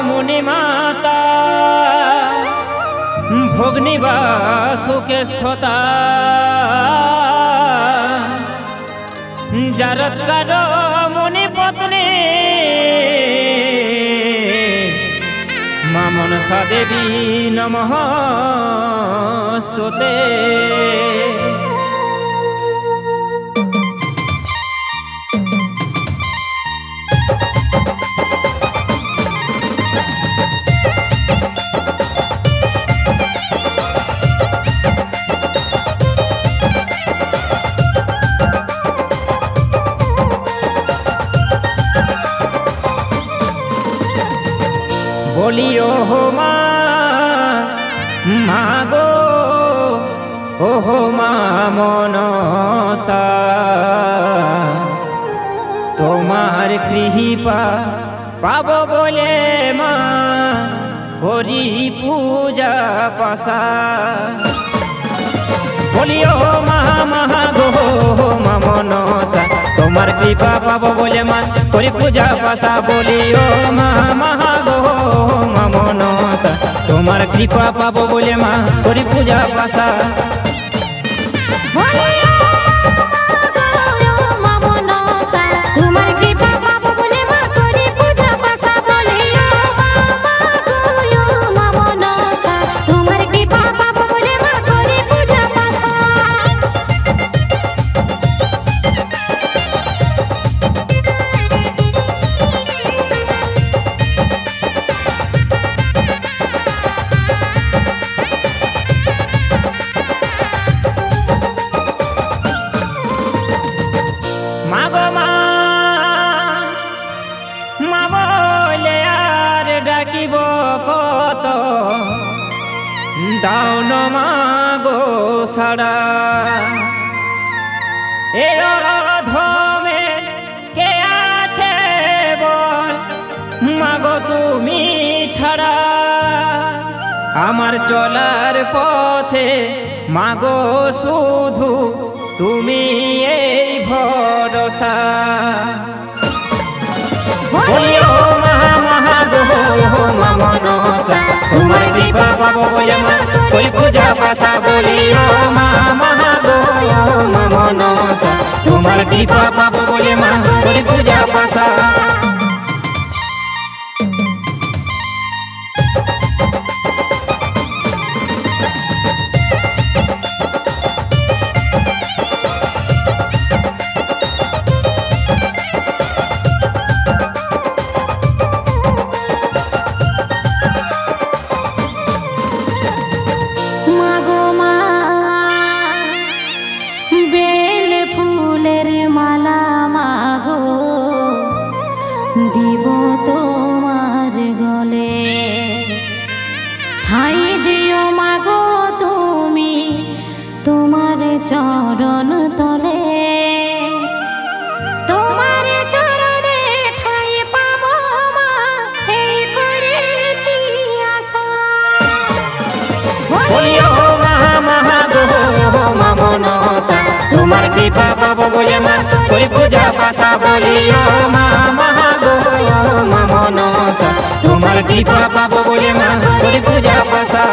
মুনি মাতা ভগ্নিবা সুখে স্থতা জারৎকার মুনি পত্নী মা মনসা দেবী নমস্তুতে। বলিও মা মাগো ওহো মা মনসা তোমার কৃপা পাব বলে মা করি পূজা পাশা। বলিও মা মাগো মা মনসা তোমার কৃপা পাব বলে মা করি পূজা পাশা। বলিও মা মাগো মা মনসা তোমার কৃপা পাব বলে মা করি পূজা পাশা। কত দাও না মাগো সারা এ অধমে কে আছে বল মাগো তুমি ছাড়া। আমার চলার পথে মাগো শুধু তুমি এই ভরসা। বলিও মা মাগো মা মনসা তোমার কৃপা পাব বলে মা করি পূজা পাশা। বলিও মা মাগো মা মনসা তোমার কৃপা পাব বলে মা করি পূজা পাশা। দিব তোমার গলে ঠাই দিও মাগো তুমি তোমার চরণ তলে। তোমার চরণে ঠাই পাব মা এই করেছি আশা। বলিও মা মাগো মা মনসা তোমার কৃপা পাব বলে মা করি পূজা পাশা। বলিও মা মাগো মা মনসা তোমার কৃপা পাব বলে মা করি পূজা পাশা।